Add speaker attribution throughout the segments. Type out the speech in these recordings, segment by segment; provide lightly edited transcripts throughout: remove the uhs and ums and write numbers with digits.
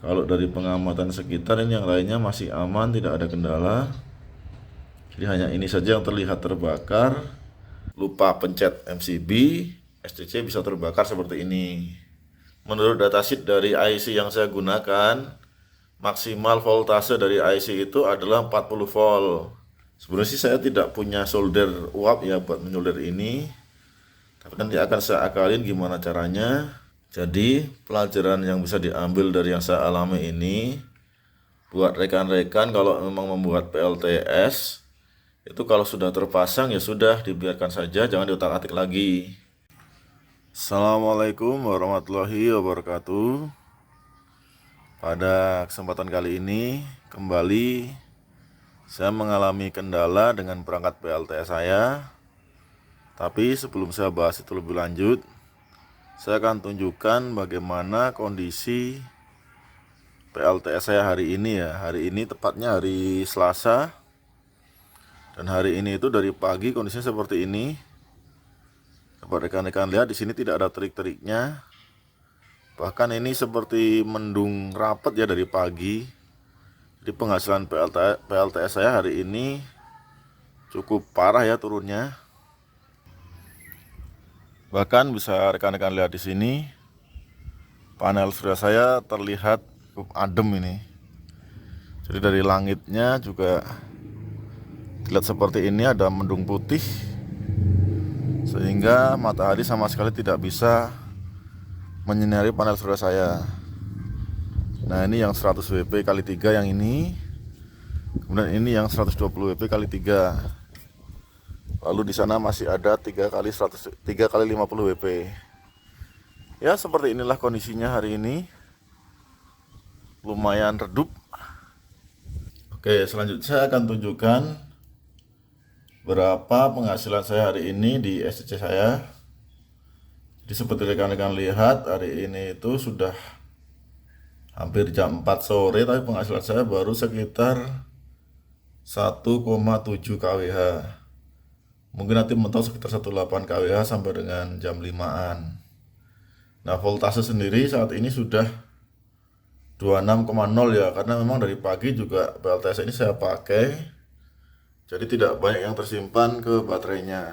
Speaker 1: Kalau dari pengamatan sekitar ini yang lainnya masih aman, tidak ada kendala. Jadi hanya ini saja yang terlihat terbakar. Lupa pencet MCB, SCC bisa terbakar seperti ini. Menurut datasheet dari IC yang saya gunakan, maksimal voltase dari IC itu adalah 40 volt. Sebenarnya sih saya tidak punya solder uap ya buat menyolder ini, tapi nanti akan saya akalin gimana caranya. Jadi pelajaran yang bisa diambil dari yang saya alami ini, buat rekan-rekan kalau memang membuat PLTS, itu kalau sudah terpasang ya sudah dibiarkan saja, jangan diotak-atik lagi. Assalamualaikum warahmatullahi wabarakatuh. Pada kesempatan kali ini kembali saya mengalami kendala dengan perangkat PLTS saya. Tapi sebelum saya bahas itu lebih lanjut, saya akan tunjukkan bagaimana kondisi PLTS saya hari ini ya. Hari ini tepatnya hari Selasa. Dan hari ini itu dari pagi kondisinya seperti ini. Dapat rekan-rekan lihat di sini tidak ada terik-teriknya. Bahkan ini seperti mendung rapat ya dari pagi. Jadi penghasilan PLTS saya hari ini cukup parah ya turunnya. Bahkan bisa rekan-rekan lihat di sini, panel surya saya terlihat cukup adem ini. Jadi dari langitnya juga terlihat seperti ini, ada mendung putih, sehingga matahari sama sekali tidak bisa menyinari panel surya saya. Nah ini yang 100 WP kali 3 yang ini. Kemudian ini yang 120 WP kali 3. Lalu di sana masih ada 3 kali 50 WP. Ya seperti inilah kondisinya hari ini. Lumayan redup. Oke, selanjutnya saya akan tunjukkan berapa penghasilan saya hari ini di SCC saya. Jadi seperti rekan-rekan lihat, hari ini itu sudah hampir jam 4 sore, tapi penghasilan saya baru sekitar 1,7 kWh. Mungkin nanti mentok sekitar 18 kWh sampai dengan jam 5-an. Nah, voltase sendiri saat ini sudah 26,0 ya, karena memang dari pagi juga PLTS ini saya pakai. Jadi tidak banyak yang tersimpan ke baterainya.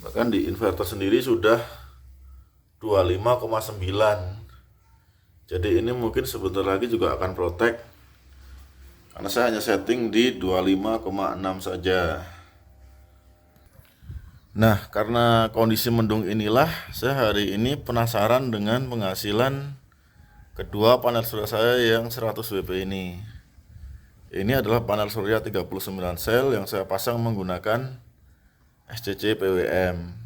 Speaker 1: Bahkan di inverter sendiri sudah 25,9. Jadi ini mungkin sebentar lagi juga akan protek, karena saya hanya setting di 25,6 saja. Nah, karena kondisi mendung inilah saya hari ini penasaran dengan penghasilan kedua panel surya saya yang 100 WP ini. Ini adalah panel surya 39 sel yang saya pasang menggunakan SCC PWM.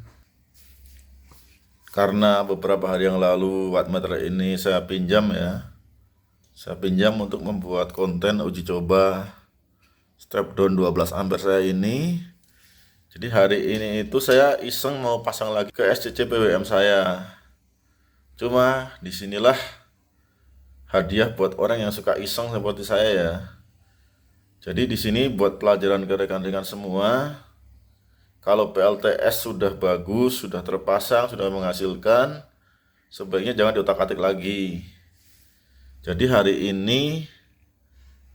Speaker 1: Karena beberapa hari yang lalu wattmeter ini saya pinjam ya. Saya pinjam untuk membuat konten uji coba step down 12 ampere saya ini. Jadi hari ini itu saya iseng mau pasang lagi ke SCC PWM saya. Cuma disinilah hadiah buat orang yang suka iseng seperti saya ya. Jadi di sini buat pelajaran ke rekan-rekan semua, kalau PLTS sudah bagus, sudah terpasang, sudah menghasilkan, sebaiknya jangan diotak-atik lagi. Jadi hari ini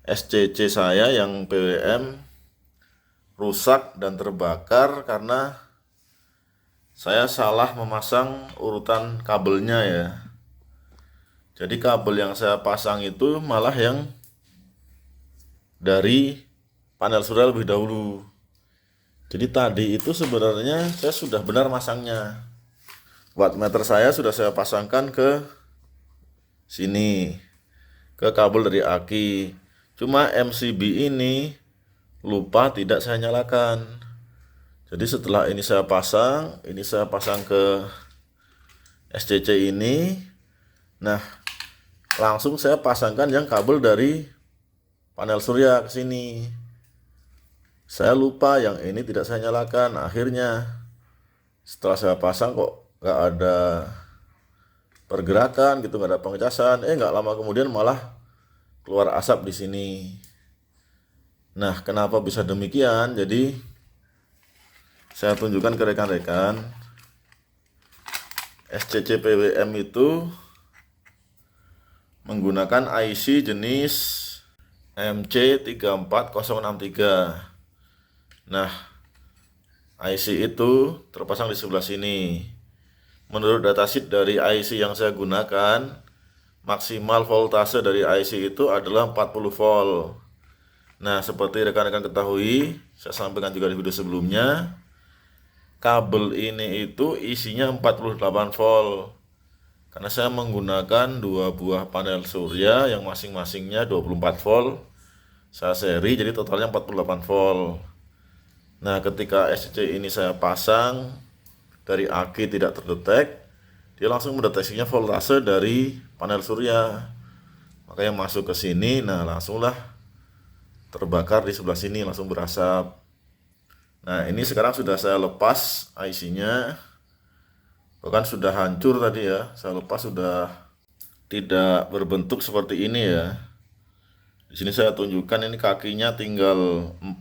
Speaker 1: SCC saya yang PWM rusak dan terbakar karena saya salah memasang urutan kabelnya ya. Jadi kabel yang saya pasang itu malah yang dari panel surya lebih dahulu. Jadi tadi itu sebenarnya saya sudah benar masangnya. Wattmeter saya sudah saya pasangkan ke sini, ke kabel dari aki. Cuma MCB ini lupa tidak saya nyalakan. Jadi setelah ini saya pasang ke SCC ini. Nah, langsung saya pasangkan yang kabel dari panel surya ke sini. Saya lupa yang ini tidak saya nyalakan. Akhirnya setelah saya pasang kok nggak ada pergerakan gitu, nggak ada pengecasan. Nggak lama kemudian malah keluar asap di sini. Nah, kenapa bisa demikian? Jadi saya tunjukkan ke rekan-rekan. SCC PWM itu menggunakan IC jenis MC34063. Nah, IC itu terpasang di sebelah sini. Menurut datasheet dari IC yang saya gunakan, maksimal voltase dari IC itu adalah 40 volt. Nah, seperti rekan-rekan ketahui, saya sampaikan juga di video sebelumnya, kabel ini itu isinya 48 volt. Karena saya menggunakan dua buah panel surya yang masing-masingnya 24 volt. Saya seri, jadi totalnya 48 volt. Nah, ketika SCC ini saya pasang, dari aki tidak terdetek, dia langsung mendeteksinya voltase dari panel surya. Makanya masuk ke sini, nah langsunglah terbakar di sebelah sini, langsung berasap. Nah, ini sekarang sudah saya lepas IC-nya. Bahkan sudah hancur tadi ya, saya lepas sudah tidak berbentuk seperti ini ya. Di sini saya tunjukkan ini kakinya tinggal 4,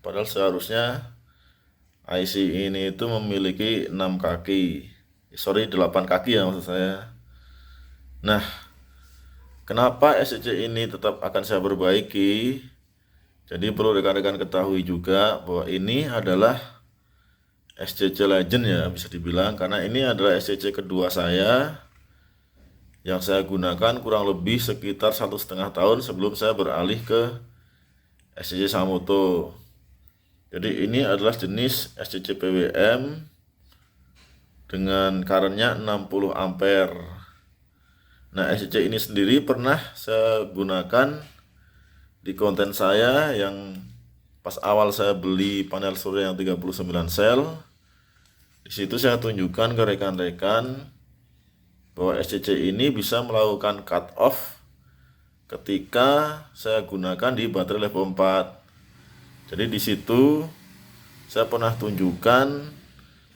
Speaker 1: padahal seharusnya IC ini itu memiliki 6 kaki. 8 kaki ya maksud saya. Nah, kenapa SCC ini tetap akan saya perbaiki? Jadi perlu rekan-rekan ketahui juga bahwa ini adalah SCC Legend ya, bisa dibilang, karena ini adalah SCC kedua saya yang saya gunakan kurang lebih sekitar 1,5 tahun sebelum saya beralih ke SCC Samoto. Jadi ini adalah jenis SCC PWM dengan currentnya 60 ampere. Nah, SCC ini sendiri pernah saya gunakan di konten saya yang pas awal saya beli panel surya yang 39 sel. Di situ saya tunjukkan ke rekan-rekan bahwa SCC ini bisa melakukan cut off ketika saya gunakan di baterai level 4. Jadi di situ saya pernah tunjukkan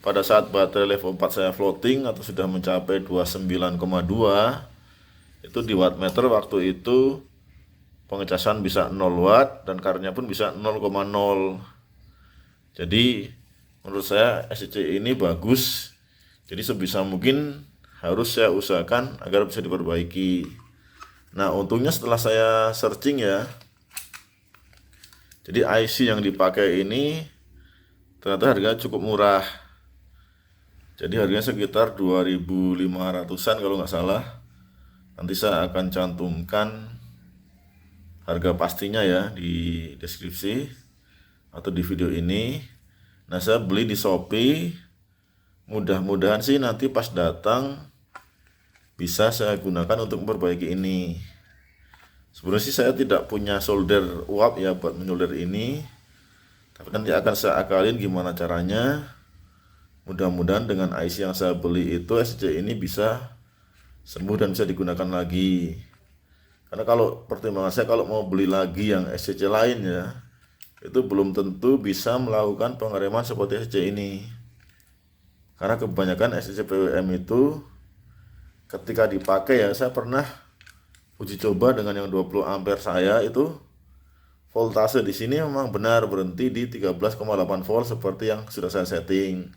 Speaker 1: pada saat baterai level 4 saya floating atau sudah mencapai 29,2, itu di wattmeter waktu itu pengecasan bisa 0 watt dan currentnya pun bisa 0,0. Jadi menurut saya SCC ini bagus. Jadi sebisa mungkin harus saya usahakan agar bisa diperbaiki. Nah, untungnya setelah saya searching ya, jadi IC yang dipakai ini ternyata harganya cukup murah. Jadi harganya sekitar 2.500-an kalau nggak salah. Nanti saya akan cantumkan harga pastinya ya di deskripsi atau di video ini. Nah, saya beli di Shopee. Mudah-mudahan sih nanti pas datang bisa saya gunakan untuk memperbaiki ini. Sebenarnya sih saya tidak punya solder uap ya buat menyolder ini, tapi nanti akan saya akalin gimana caranya. Mudah-mudahan dengan IC yang saya beli itu SCC ini bisa sembuh dan bisa digunakan lagi. Karena kalau pertimbangan saya kalau mau beli lagi yang SCC lain ya, itu belum tentu bisa melakukan pengereman seperti SCC ini. Karena kebanyakan SCC PWM itu ketika dipakai ya, saya pernah uji coba dengan yang 20 ampere saya itu voltase di sini memang benar berhenti di 13,8 volt seperti yang sudah saya setting.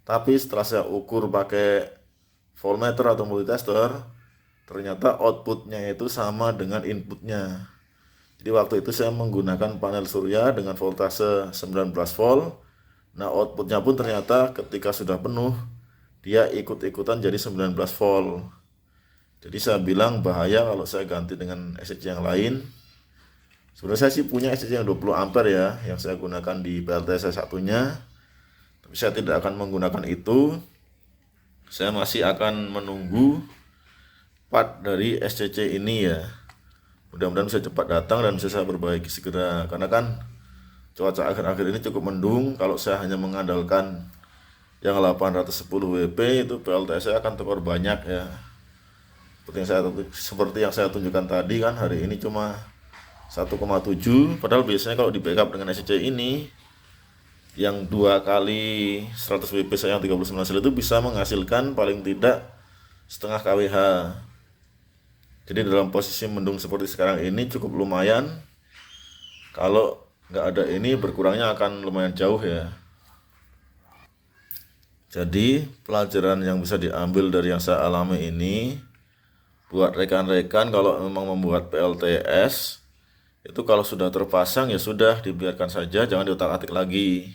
Speaker 1: Tapi setelah saya ukur pakai voltmeter atau multitester, ternyata outputnya itu sama dengan inputnya. Jadi waktu itu saya menggunakan panel surya dengan voltase 19 volt. Nah, outputnya pun ternyata ketika sudah penuh dia ikut-ikutan jadi 19 volt. Jadi saya bilang bahaya kalau saya ganti dengan SCC yang lain. Sebenarnya saya sih punya SCC yang 20 ampere ya, yang saya gunakan di PLTS saya satunya. Tapi saya tidak akan menggunakan itu. Saya masih akan menunggu part dari SCC ini ya. Mudah-mudahan bisa cepat datang dan bisa saya perbaiki segera. Karena kan cuaca akhir-akhir ini cukup mendung. Kalau saya hanya mengandalkan yang 810 WP itu PLTS saya akan tekor banyak ya. Seperti yang saya tunjukkan tadi kan, hari ini cuma 1,7. Padahal biasanya kalau di backup dengan SCC ini yang 2 kali 100 WP saya yang 39 sel itu bisa menghasilkan paling tidak setengah kWh. Jadi dalam posisi mendung seperti sekarang ini cukup lumayan. Kalau nggak ada ini berkurangnya akan lumayan jauh ya. Jadi pelajaran yang bisa diambil dari yang saya alami ini, buat rekan-rekan kalau memang membuat PLTS itu kalau sudah terpasang ya sudah dibiarkan saja, jangan diotak-atik lagi.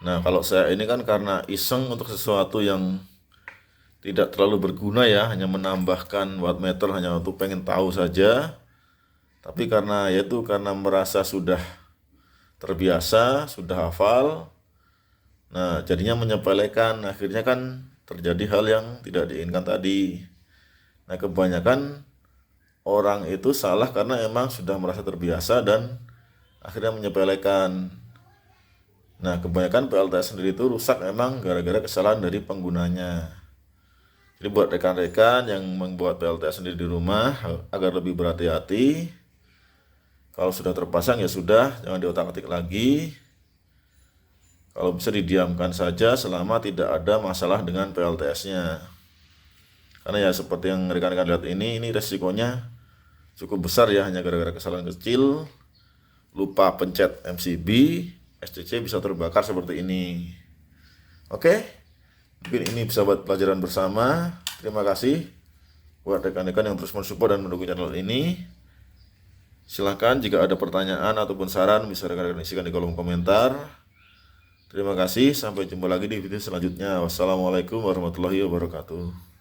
Speaker 1: Nah, kalau saya ini kan karena iseng untuk sesuatu yang tidak terlalu berguna ya, hanya menambahkan wattmeter hanya untuk pengen tahu saja. Tapi karena merasa sudah terbiasa, sudah hafal, nah jadinya menyepelekan, akhirnya kan terjadi hal yang tidak diinginkan tadi. Nah, kebanyakan orang itu salah karena emang sudah merasa terbiasa dan akhirnya menyepelekan. Nah, kebanyakan PLTS sendiri itu rusak emang gara-gara kesalahan dari penggunanya. Jadi buat rekan-rekan yang membuat PLTS sendiri di rumah agar lebih berhati-hati. Kalau sudah terpasang ya sudah, jangan diotak-atik lagi. Kalau bisa didiamkan saja selama tidak ada masalah dengan PLTS-nya. Karena ya seperti yang rekan-rekan lihat ini resikonya cukup besar ya, hanya gara-gara kesalahan kecil, lupa pencet MCB, SCC bisa terbakar seperti ini. Oke, mungkin ini bisa buat pelajaran bersama. Terima kasih buat rekan-rekan yang terus mensupport dan mendukung channel ini. Silahkan jika ada pertanyaan ataupun saran bisa rekan-rekan isikan di kolom komentar. Terima kasih, sampai jumpa lagi di video selanjutnya. Wassalamualaikum warahmatullahi wabarakatuh.